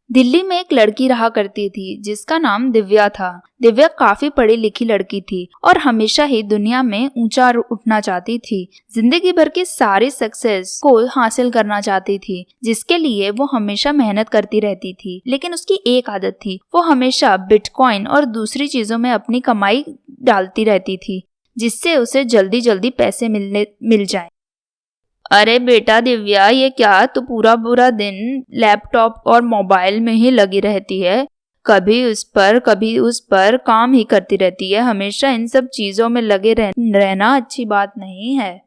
दिल्ली में एक लड़की रहा करती थी जिसका नाम दिव्या था। दिव्या काफी पढ़ी लिखी लड़की थी और हमेशा ही दुनिया में ऊंचा उठना चाहती थी। जिंदगी भर की सारी सक्सेस को हासिल करना चाहती थी, जिसके लिए वो हमेशा मेहनत करती रहती थी। लेकिन उसकी एक आदत थी, वो हमेशा बिटकॉइन और दूसरी चीजों में अपनी कमाई डालती रहती थी, जिससे उसे जल्दी जल्दी पैसे मिल जाए। अरे बेटा दिव्या, ये क्या तू पूरा पूरा दिन लैपटॉप और मोबाइल में ही लगी रहती है? कभी उस पर काम ही करती रहती है। हमेशा इन सब चीजों में लगे रहना अच्छी बात नहीं है।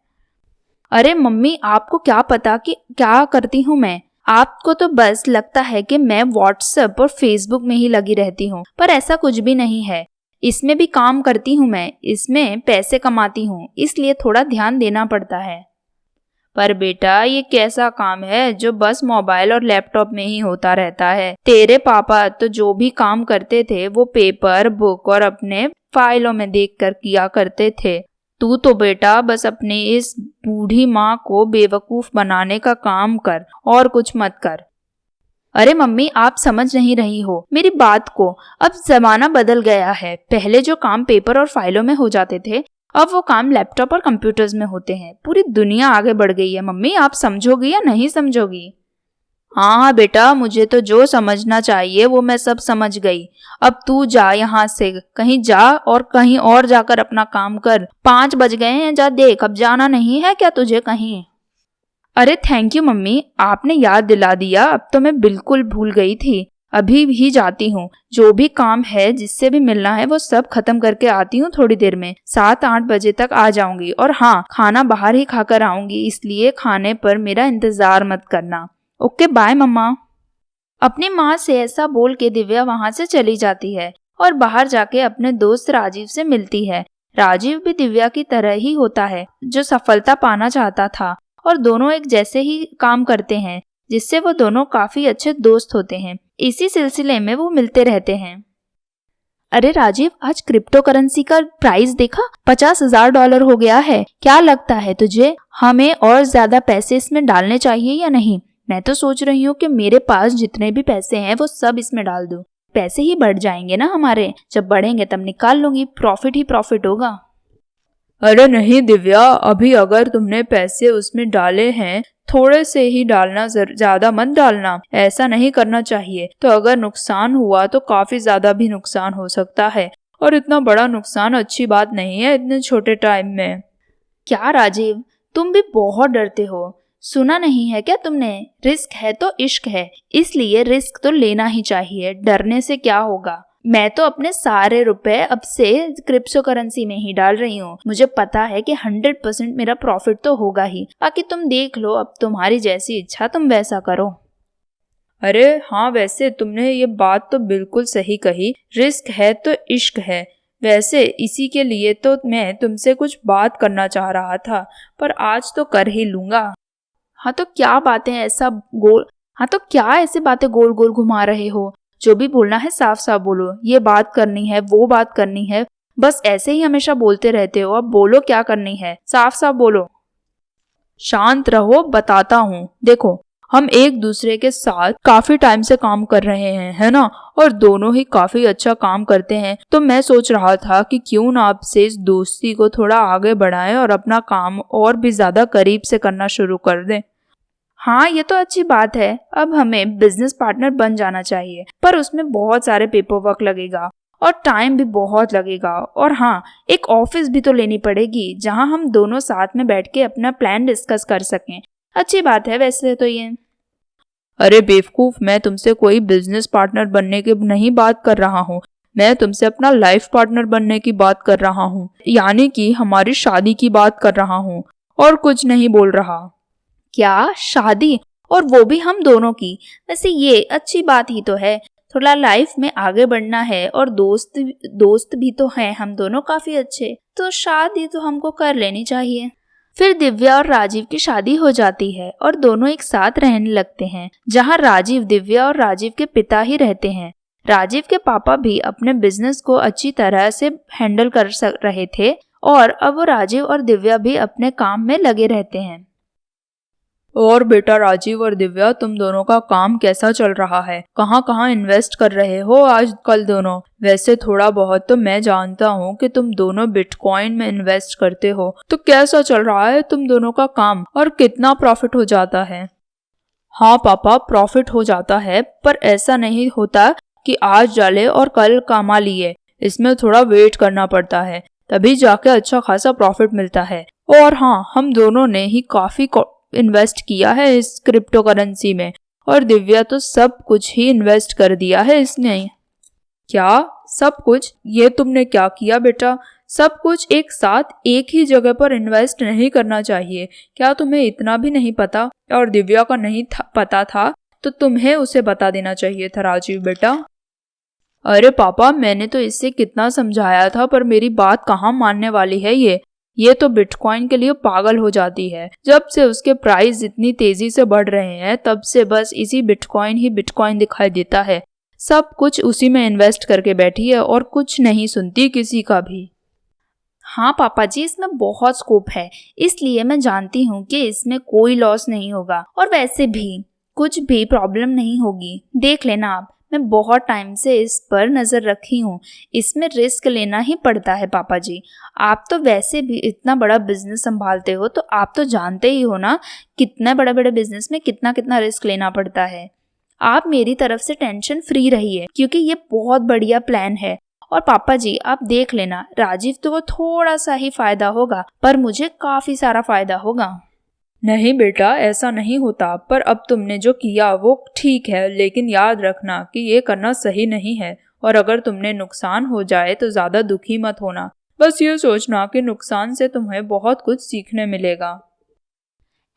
अरे मम्मी, आपको क्या पता कि क्या करती हूँ मैं? आपको तो बस लगता है कि मैं व्हाट्सएप और फेसबुक में ही लगी रहती हूँ, पर ऐसा कुछ भी नहीं है। इसमें भी काम करती हूँ मैं, इसमें पैसे कमाती हूँ, इसलिए थोड़ा ध्यान देना पड़ता है। पर बेटा, ये कैसा काम है जो बस मोबाइल और लैपटॉप में ही होता रहता है? तेरे पापा तो जो भी काम करते थे वो पेपर, बुक और अपने फाइलों में देखकर किया करते थे। तू तो बेटा बस अपनी इस बूढ़ी माँ को बेवकूफ बनाने का काम कर और कुछ मत कर। अरे मम्मी, आप समझ नहीं रही हो मेरी बात को। अब जमाना बदल गया है। पहले जो काम पेपर और फाइलों में हो जाते थे, अब वो काम लैपटॉप और कंप्यूटर्स में होते हैं। पूरी दुनिया आगे बढ़ गई है मम्मी, आप समझोगी या नहीं समझोगी? हाँ बेटा, मुझे तो जो समझना चाहिए वो मैं सब समझ गई। अब तू जा यहाँ से, कहीं जा और कहीं और जाकर अपना काम कर। 5 बज गए हैं, जा देख, अब जाना नहीं है क्या तुझे कहीं? अरे थैंक यू मम्मी, आपने याद दिला दिया। अब तो मैं बिल्कुल भूल गई थी। अभी ही जाती हूँ। जो भी काम है, जिससे भी मिलना है, वो सब खत्म करके आती हूँ थोड़ी देर में। 7-8 बजे तक आ जाऊंगी। और हाँ, खाना बाहर ही खाकर आऊंगी, इसलिए खाने पर मेरा इंतजार मत करना। ओके, बाय मम्मा। अपनी माँ से ऐसा बोल के दिव्या वहाँ से चली जाती है और बाहर जाके अपने दोस्त राजीव से मिलती है। राजीव भी दिव्या की तरह ही होता है, जो सफलता पाना चाहता था, और दोनों एक जैसे ही काम करते हैं, जिससे वो दोनों काफी अच्छे दोस्त होते हैं। इसी सिलसिले में वो मिलते रहते हैं। अरे राजीव, आज क्रिप्टो करेंसी का प्राइस देखा? $50,000 हो गया है। क्या लगता है तुझे, हमें और ज्यादा पैसे इसमें डालने चाहिए या नहीं? मैं तो सोच रही हूँ कि मेरे पास जितने भी पैसे हैं वो सब इसमें डाल दूं। पैसे ही बढ़ जाएंगे ना हमारे, जब बढ़ेंगे तब निकाल लूंगी, प्रॉफिट ही प्रॉफिट होगा। अरे नहीं दिव्या, अभी अगर तुमने पैसे उसमें डाले हैं, थोड़े से ही डालना, ज्यादा मत डालना। ऐसा नहीं करना चाहिए। तो अगर नुकसान हुआ तो काफी ज्यादा भी नुकसान हो सकता है, और इतना बड़ा नुकसान अच्छी बात नहीं है इतने छोटे टाइम में। क्या राजीव, तुम भी बहुत डरते हो। सुना नहीं है क्या तुमने? रिस्क है तो इश्क है, इसलिए रिस्क तो लेना ही चाहिए। डरने से क्या होगा? मैं तो अपने सारे रुपए अब से क्रिप्टो करेंसी में ही डाल रही हूँ। मुझे पता है कि 100% मेरा प्रॉफिट तो होगा ही। बाकी तुम देख लो, अब तुम्हारी जैसी इच्छा, तुम वैसा करो। अरे हाँ, वैसे तुमने ये बात तो बिल्कुल सही कही। रिस्क है तो इश्क है। वैसे इसी के लिए तो मैं तुमसे कुछ बात करना चाह रहा था, पर आज तो कर ही लूंगा। हाँ तो क्या ऐसे बातें गोल गोल घुमा रहे हो? जो भी बोलना है साफ साफ बोलो। ये बात करनी है, वो बात करनी है, बस ऐसे ही हमेशा बोलते रहते हो। अब बोलो क्या करनी है, साफ साफ बोलो। शांत रहो, बताता हूँ। देखो, हम एक दूसरे के साथ काफी टाइम से काम कर रहे हैं, है ना? और दोनों ही काफी अच्छा काम करते हैं। तो मैं सोच रहा था कि क्यों ना आपसे इस दोस्ती को थोड़ा आगे बढ़ाएं और अपना काम और भी ज्यादा करीब से करना शुरू कर दें। हाँ, ये तो अच्छी बात है। अब हमें बिजनेस पार्टनर बन जाना चाहिए, पर उसमें बहुत सारे पेपर वर्क लगेगा और टाइम भी बहुत लगेगा। और हाँ, एक ऑफिस भी तो लेनी पड़ेगी जहाँ हम दोनों साथ में बैठ के अपना प्लान डिस्कस कर सकें। अच्छी बात है वैसे तो ये। अरे बेवकूफ, मैं तुमसे कोई बिजनेस पार्टनर बनने की नहीं बात कर रहा हूँ। मैं तुमसे अपना लाइफ पार्टनर बनने की बात कर रहा हूँ, यानी कि हमारी शादी की बात कर रहा हूँ, और कुछ नहीं बोल रहा। क्या शादी? और वो भी हम दोनों की? वैसे ये अच्छी बात ही तो है। थोड़ा लाइफ में आगे बढ़ना है, और दोस्त भी तो हैं हम दोनों काफी अच्छे, तो शादी तो हमको कर लेनी चाहिए। फिर दिव्या और राजीव की शादी हो जाती है और दोनों एक साथ रहने लगते हैं, जहाँ राजीव, दिव्या और राजीव के पिता ही रहते हैं। राजीव के पापा भी अपने बिजनेस को अच्छी तरह से हैंडल कर रहे थे, और अब वो राजीव और दिव्या भी अपने काम में लगे रहते हैं। और बेटा राजीव और दिव्या, तुम दोनों का काम कैसा चल रहा है? कहाँ कहाँ इन्वेस्ट कर रहे हो आजकल दोनों? वैसे थोड़ा बहुत तो मैं जानता हूँ कि तुम दोनों बिटकॉइन में इन्वेस्ट करते हो, तो कैसा चल रहा है तुम दोनों का काम और कितना प्रॉफिट हो जाता है? हाँ पापा, प्रॉफिट हो जाता है, पर ऐसा नहीं होता कि आज डाले और कल कमा लिए। इसमें थोड़ा वेट करना पड़ता है, तभी जाके अच्छा खासा प्रॉफिट मिलता है। और हाँ, हम दोनों ने ही काफी इन्वेस्ट किया है इस क्रिप्टो करेंसी में, और दिव्या तो सब कुछ ही इन्वेस्ट कर दिया है इसने। क्या सब कुछ? ये तुमने क्या किया बेटा? सब कुछ एक साथ एक ही जगह पर इन्वेस्ट नहीं करना चाहिए। क्या तुम्हें इतना भी नहीं पता? और दिव्या का नहीं पता था तो तुम्हें उसे बता देना चाहिए था राजीव बेटा। अरे पापा, मैंने तो इससे कितना समझाया था, पर मेरी बात कहाँ मानने वाली है ये तो बिटकॉइन के लिए पागल हो जाती है। जब से उसके प्राइस इतनी तेजी से बढ़ रहे हैं, तब से बस इसी बिटकॉइन ही बिटकॉइन दिखाई देता है। सब कुछ उसी में इन्वेस्ट करके बैठी है और कुछ नहीं सुनती किसी का भी। हाँ पापा जी, इसमें बहुत स्कोप है, इसलिए मैं जानती हूँ कि इसमें कोई लॉस नहीं होगा, और वैसे भी कुछ भी प्रॉब्लम नहीं होगी। देख लेना आप, मैं बहुत टाइम से इस पर नज़र रखी हूँ। इसमें रिस्क लेना ही पड़ता है पापा जी। आप तो वैसे भी इतना बड़ा बिजनेस संभालते हो, तो आप तो जानते ही हो ना कितने बड़े बड़े बिजनेस में कितना कितना रिस्क लेना पड़ता है। आप मेरी तरफ से टेंशन फ्री रहिए, क्योंकि ये बहुत बढ़िया प्लान है। और पापा जी आप देख लेना, राजीव तो वो थोड़ा सा ही फायदा होगा, पर मुझे काफी सारा फायदा होगा। नहीं बेटा, ऐसा नहीं होता, पर अब तुमने जो किया वो ठीक है, लेकिन याद रखना कि ये करना सही नहीं है। और अगर तुमने नुकसान हो जाए तो ज्यादा दुखी मत होना, बस ये सोचना कि नुकसान से तुम्हें बहुत कुछ सीखने मिलेगा।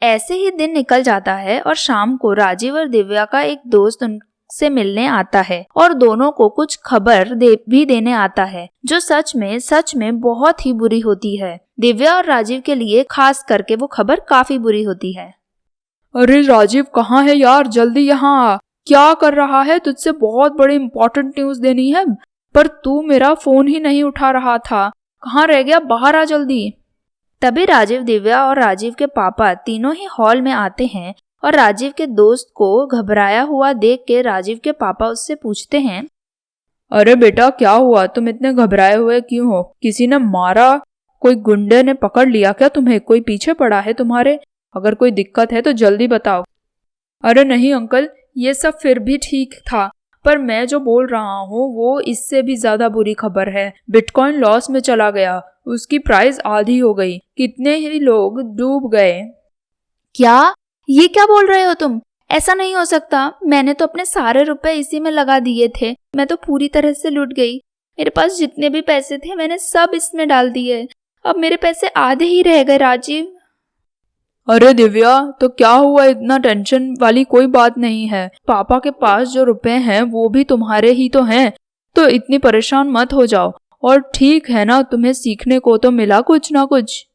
ऐसे ही दिन निकल जाता है और शाम को राजीव और दिव्या का एक दोस्त उनसे मिलने आता है और दोनों को कुछ खबर भी देने आता है, जो सच में बहुत ही बुरी होती है। दिव्या और राजीव के लिए खास करके वो खबर काफी बुरी होती है। अरे राजीव, कहाँ है यार? जल्दी यहाँ आ। क्या कर रहा है? तुझसे बहुत बड़ी इंपॉर्टेंट न्यूज देनी है, पर तू मेरा फोन ही नहीं उठा रहा था। कहाँ रह गया? बाहर आ जल्दी। तभी राजीव, दिव्या और राजीव के पापा तीनों ही हॉल में आते हैं, और राजीव के दोस्त को घबराया हुआ देख के राजीव के पापा उससे पूछते हैं, अरे बेटा क्या हुआ? तुम इतने घबराए हुए क्यों हो? किसी ने मारा? कोई गुंडे ने पकड़ लिया क्या तुम्हें? कोई पीछे पड़ा है तुम्हारे? अगर कोई दिक्कत है तो जल्दी बताओ। अरे नहीं अंकल, ये सब फिर भी ठीक था, पर मैं जो बोल रहा हूँ वो इससे भी ज्यादा बुरी खबर है। बिटकॉइन लॉस में चला गया, उसकी प्राइस आधी हो गई, कितने ही लोग डूब गए। क्या? ये क्या बोल रहे हो तुम? ऐसा नहीं हो सकता, मैंने तो अपने सारे रुपए इसी में लगा दिए थे। मैं तो पूरी तरह से लूट गई। मेरे पास जितने भी पैसे थे मैंने सब इसमें डाल दिए। अब मेरे पैसे आधे ही रह गए राजीव। अरे दिव्या, तो क्या हुआ? इतना टेंशन वाली कोई बात नहीं है। पापा के पास जो रुपए हैं वो भी तुम्हारे ही तो हैं, तो इतनी परेशान मत हो जाओ। और ठीक है ना, तुम्हें सीखने को तो मिला कुछ ना कुछ।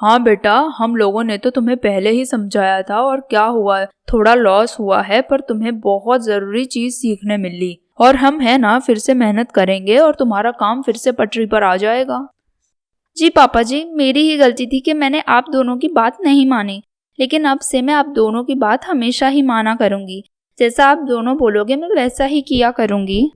हाँ बेटा, हम लोगों ने तो तुम्हें पहले ही समझाया था, और क्या हुआ, थोड़ा लॉस हुआ है, पर तुम्हें बहुत जरूरी चीज सीखने मिली। और हम है ना फिर से मेहनत करेंगे और तुम्हारा काम फिर से पटरी पर आ जाएगा। जी पापा जी, मेरी ही गलती थी कि मैंने आप दोनों की बात नहीं मानी, लेकिन अब से मैं आप दोनों की बात हमेशा ही माना करूंगी। जैसा आप दोनों बोलोगे मैं वैसा ही किया करूंगी।